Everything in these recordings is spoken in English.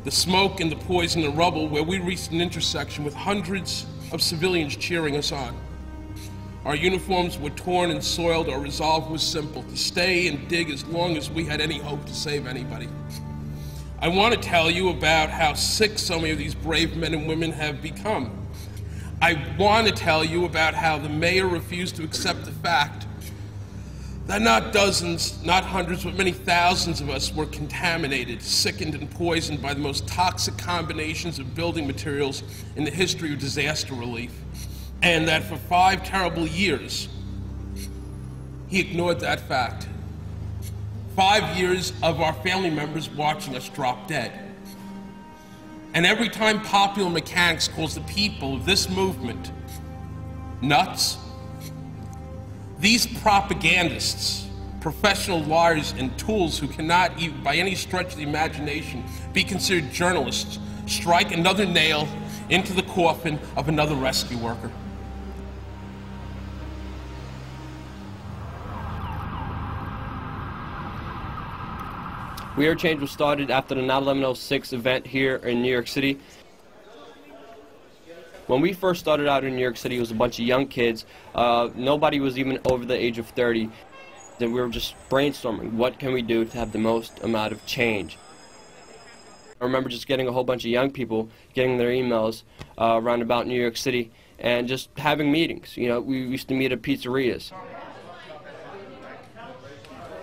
The smoke and the poison and rubble where we reached an intersection with hundreds of civilians cheering us on. Our uniforms were torn and soiled. Our resolve was simple: to stay and dig as long as we had any hope to save anybody. I want to tell you about how sick so many of these brave men and women have become. I want to tell you about how the mayor refused to accept the fact that not dozens, not hundreds, but many thousands of us were contaminated, sickened, and poisoned by the most toxic combinations of building materials in the history of disaster relief. And that for 5 terrible years, he ignored that fact. 5 years of our family members watching us drop dead. And every time Popular Mechanics calls the people of this movement nuts, these propagandists, professional liars and tools who cannot even by any stretch of the imagination be considered journalists, strike another nail into the coffin of another rescue worker. We Are Change was started after the 9/11/06 event here in New York City. When we first started out in New York City, it was a bunch of young kids. Nobody was even over the age of 30. And we were just brainstorming, what can we do to have the most amount of change? I remember just getting a whole bunch of young people, getting their emails around about New York City, and just having meetings. You know, we used to meet at pizzerias.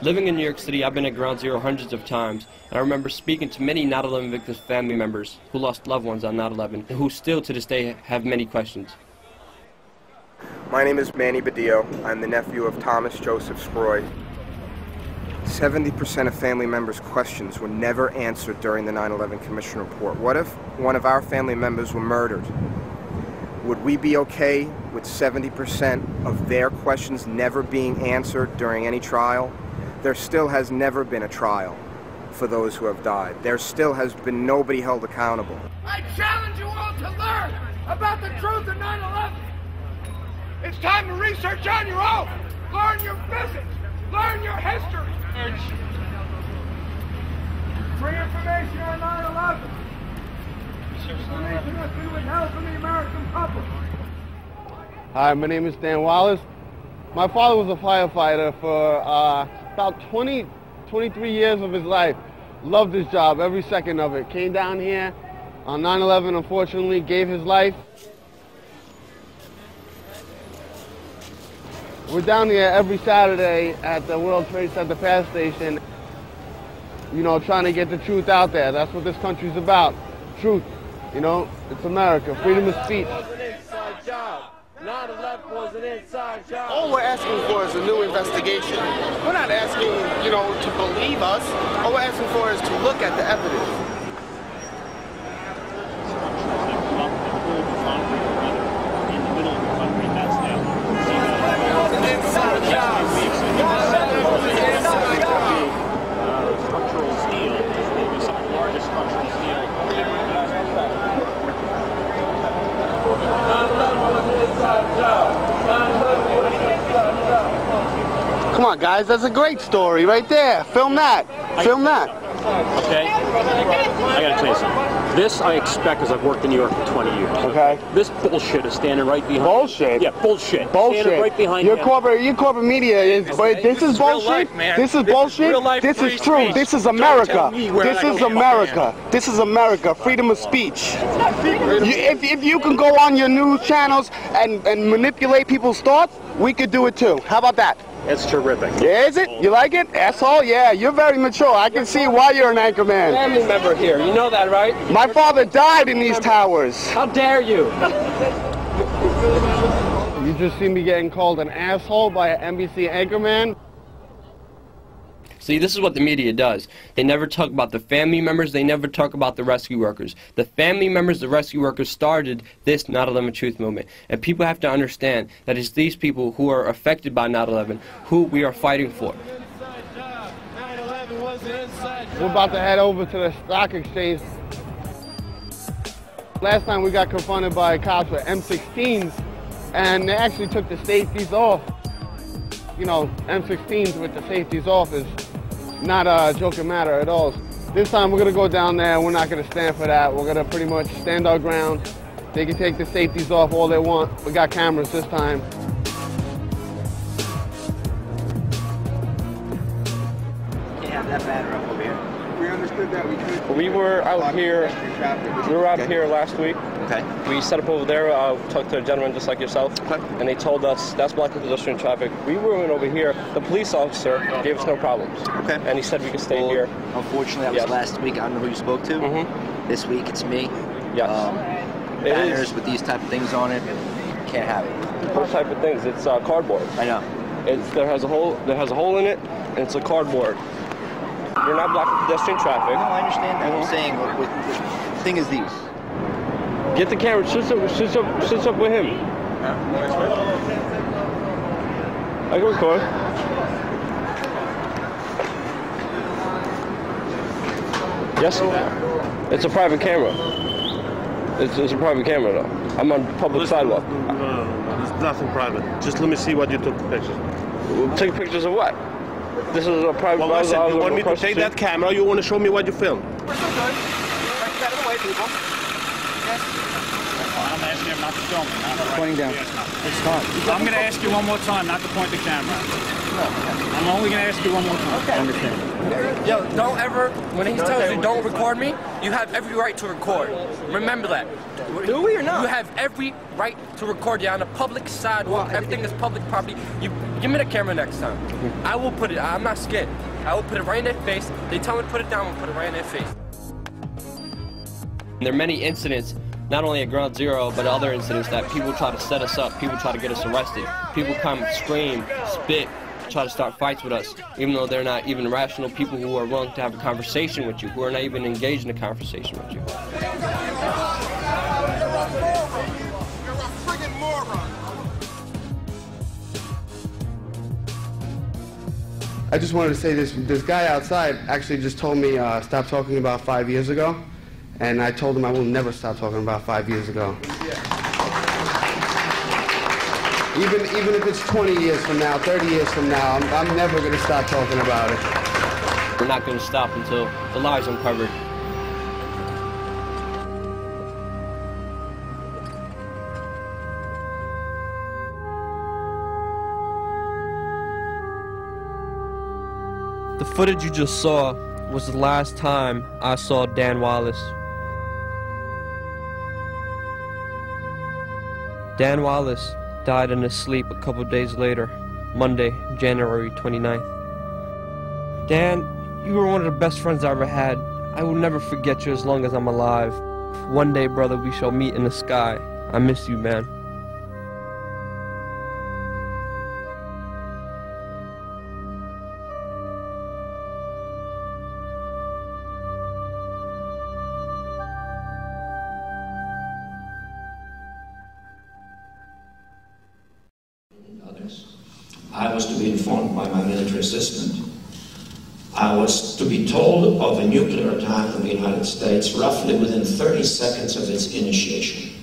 Living in New York City, I've been at Ground Zero hundreds of times, and I remember speaking to many 9/11 victims' family members who lost loved ones on 9/11, and who still to this day have many questions. My name is Manny Badillo. I'm the nephew of Thomas Joseph Scroy. 70% of family members' questions were never answered during the 9/11 Commission report. What if one of our family members were murdered? Would we be okay with 70% of their questions never being answered during any trial? There still has never been a trial for those who have died. There still has been nobody held accountable. I challenge you all to learn about the truth of 9/11. It's time to research on your own. Learn your physics. Learn your history. Free information on 9/11. Information that's been withheld from the American public. Hi, my name is Dan Wallace. My father was a firefighter for about 23 years of his life. Loved his job, every second of it. Came down here on 9/11, unfortunately, gave his life. We're down here every Saturday at the World Trade Center Pass Station, you know, trying to get the truth out there. That's what this country's about. Truth. You know, it's America. Freedom of speech. 9/11 was an inside job. All we're asking for is a new investigation. We're not asking, you know, to believe us. All we're asking for is to look at the evidence. Structural steel, some of the largest structural steel. Come on, guys, that's a great story right there. Film that. Film that. Okay? I gotta tell you something. This I expect because I've worked in New York for 20 years. Okay. This bullshit is standing right behind. Bullshit? Yeah, bullshit. Bullshit. Standing right behind your you. corporate media is, but this is bullshit. Life, man. This is bullshit. This is true. This is America. This is America. This is America. Freedom of speech. If you can go on your news channels and manipulate people's thoughts, we could do it too. How about that? It's terrific. Yeah, is it? You like it? Asshole? Yeah, you're very mature. I can see why you're an anchor man. Family member here, you know that, right? My father died in these towers. How dare you? You just see me getting called an asshole by an NBC anchorman. See, this is what the media does. They never talk about the family members. They never talk about the rescue workers. The family members, the rescue workers started this 9/11 Truth movement. And people have to understand that it's these people who are affected by 9/11 who we are fighting for. We're about to head over to the stock exchange. Last time we got confronted by cops with M16s, and they actually took the safeties off. You know, M16s with the safeties off is not a joking matter at all. This time we're going to go down there. We're not going to stand for that. We're going to pretty much stand our ground. They can take the safeties off all they want. We got cameras this time. Can't have that banner up over here. We understood that we could. We were out here. We were out here last week. Okay. We set up over there, talked to a gentleman just like yourself, and they told us that's blocking pedestrian traffic. We went over here. The police officer gave us no problems. Okay. And he said we could stay here. Unfortunately, that was last week. I don't know who you spoke to. This week, it's me. Yes. Banners with these type of things on it. Can't have it. Those type of things. It's cardboard. I know. There has a hole in it, and it's a cardboard. You're not blocking pedestrian traffic. No, I understand that. I'm saying the thing is these. Get the camera. Sit up with him. I can record. Yes. It's a private camera. It's a private camera though. I'm on public sidewalk. There's nothing private. Just let me see what you took pictures. Take pictures of what? This is a private. Well, listen, you want me to take that camera? You want to show me what you filmed? We're still good. Right out of the way, people. Yes. I'm asking him not to film me. Pointing down. It's not. I'm going to ask you one more time not to point the camera. I'm only going to ask you one more time. Okay. I understand. Yo, don't ever, when he tells you don't record me, you have every right to record. Remember that. Do we or not? You have every right to record. You're on a public sidewalk. Everything is public property. You give me the camera next time. I will put it. I'm not scared. I will put it right in their face. They tell me to put it down. I'll put it right in their face. There are many incidents, not only at Ground Zero, but other incidents that people try to set us up. People try to get us arrested. People come, scream, spit, try to start fights with us, even though they're not even rational people who are willing to have a conversation with you, who are not even engaged in a conversation with you. I just wanted to say this guy outside actually just told me stop talking about 5 years ago, and I told him I will never stop talking about 5 years ago. Even if it's 20 years from now, 30 years from now, I'm never going to stop talking about it. We're not going to stop until the lie's uncovered. The footage you just saw was the last time I saw Dan Wallace. Dan Wallace died in his sleep a couple days later, Monday, January 29th. Dan, you were one of the best friends I ever had. I will never forget you as long as I'm alive. One day, brother, we shall meet in the sky. I miss you, man. I was to be informed by my military assistant. I was to be told of a nuclear attack on the United States roughly within 30 seconds of its initiation,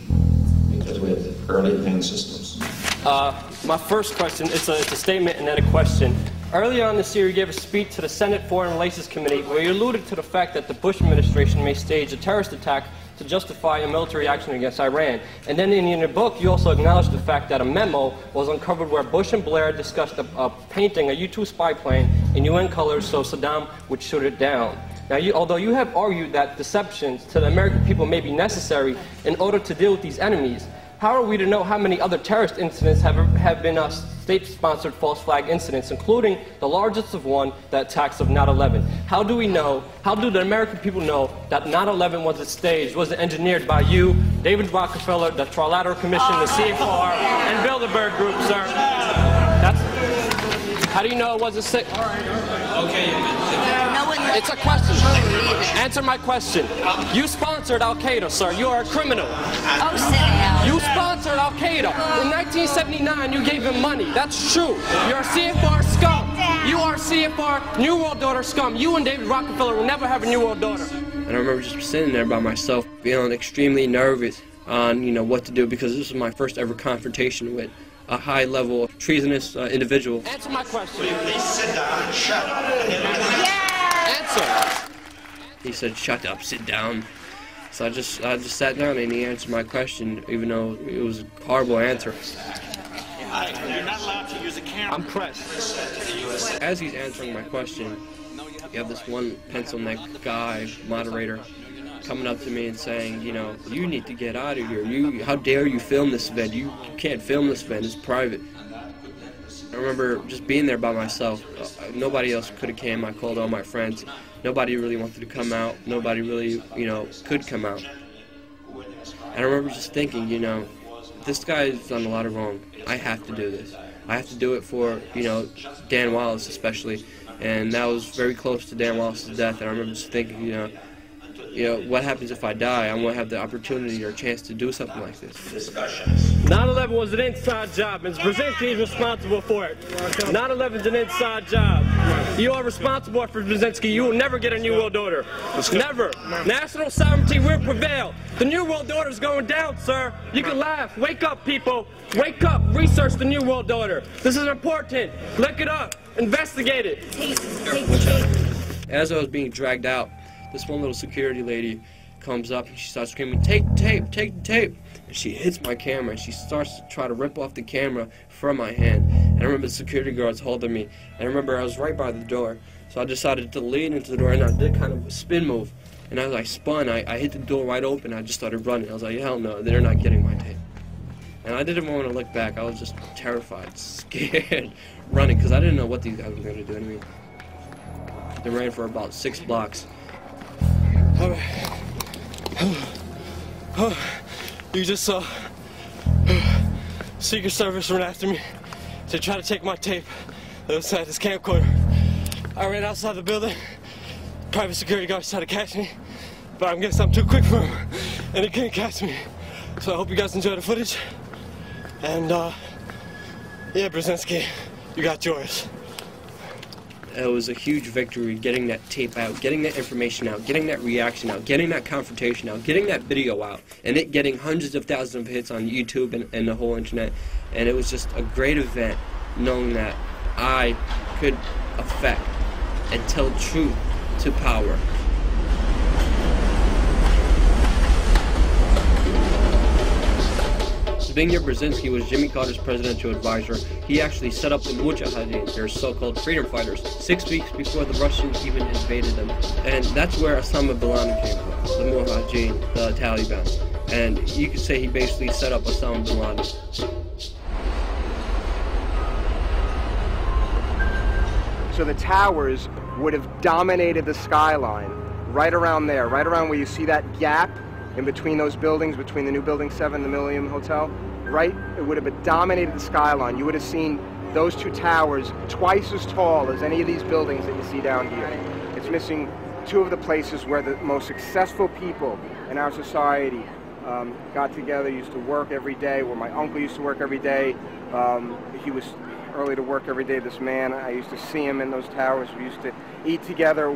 because we have early advanced systems. My first question, it's a statement and then a question. Earlier on this year, you gave a speech to the Senate Foreign Relations Committee where you alluded to the fact that the Bush administration may stage a terrorist attack to justify a military action against Iran. And then in your book, you also acknowledged the fact that a memo was uncovered where Bush and Blair discussed painting a U-2 spy plane in UN colors so Saddam would shoot it down. Now, although you have argued that deceptions to the American people may be necessary in order to deal with these enemies, how are we to know how many other terrorist incidents have been state-sponsored false flag incidents, including the largest of one, the attacks of 9/11? How do we know, how do the American people know that 9/11 wasn't staged, wasn't engineered by you, David Rockefeller, the Trilateral Commission, the CFR, and Bilderberg Group, sir? How do you know it wasn't sick? It's a question. Answer my question. You sponsored Al-Qaeda, sir. You are a criminal. Oh, sit down. You sponsored Al-Qaeda. In 1979, you gave him money. That's true. You're a CFR scum. You are CFR New World Order scum. You and David Rockefeller will never have a New World Order. And I remember just sitting there by myself, feeling extremely nervous on, what to do, because this was my first ever confrontation with a high-level treasonous individual. Answer my question. Will you please sit down and shut up? Answer. He said, "Shut up, sit down." So I just sat down and he answered my question, even though it was a horrible answer. You're not allowed to use a camera. I'm pressed. As he's answering my question, you have this one pencil neck guy, moderator, coming up to me and saying, you know, "You need to get out of here. How dare you film this event? You can't film this event. It's private." I remember just being there by myself. Nobody else could have came. I called all my friends. Nobody really wanted to come out. Nobody really, you know, could come out. And I remember just thinking, you know, this guy's done a lot of wrong. I have to do this. I have to do it for, you know, Dan Wallace especially. And that was very close to Dan Wallace's death. And I remember just thinking, you know, what happens if I die? I won't have the opportunity or chance to do something like this. 9/11 was an inside job, and Brzezinski is responsible for it. 9/11 is an inside job. You are responsible for Brzezinski. You will never get a New World Order. Never. National sovereignty will prevail. The New World Order is going down, sir. You can laugh. Wake up, people. Wake up. Research the New World Order. This is important. Look it up. Investigate it. As I was being dragged out, this one little security lady comes up and she starts screaming, "Take the tape, take the tape." And she hits my camera and she starts to try to rip off the camera from my hand. And I remember the security guards holding me. And I remember I was right by the door. So I decided to lean into the door and I did kind of a spin move. And as I spun, I hit the door wide open. I just started running. I was like, hell no, they're not getting my tape. And I didn't want to look back. I was just terrified, scared, running, because I didn't know what these guys were going to do to me. They ran for about 6 blocks. You just saw Secret Service run after me to try to take my tape that was inside this camcorder. I ran outside the building. Private security guards tried to catch me, but I'm guessing I'm too quick for him, and he couldn't catch me. So I hope you guys enjoy the footage. And yeah, Brzezinski, you got yours. It was a huge victory getting that tape out, getting that information out, getting that reaction out, getting that confrontation out, getting that video out, and it getting hundreds of thousands of hits on YouTube and the whole internet. And it was just a great event knowing that I could affect and tell truth to power. Zbigniew Brzezinski was Jimmy Carter's presidential advisor. He actually set up the Mujahideen, their so-called freedom fighters, 6 weeks before the Russians even invaded them. And that's where Osama bin Laden came from, the Mujahideen, the Taliban. And you could say he basically set up Osama bin Laden. So the towers would have dominated the skyline right around there, right around where you see that gap in between those buildings, between the new Building 7 and the Millennium Hotel, right? It would have dominated the skyline. You would have seen those 2 towers twice as tall as any of these buildings that you see down here. It's missing 2 of the places where the most successful people in our society got together, used to work every day, where my uncle used to work every day. He was early to work every day, this man. I used to see him in those towers. We used to eat together.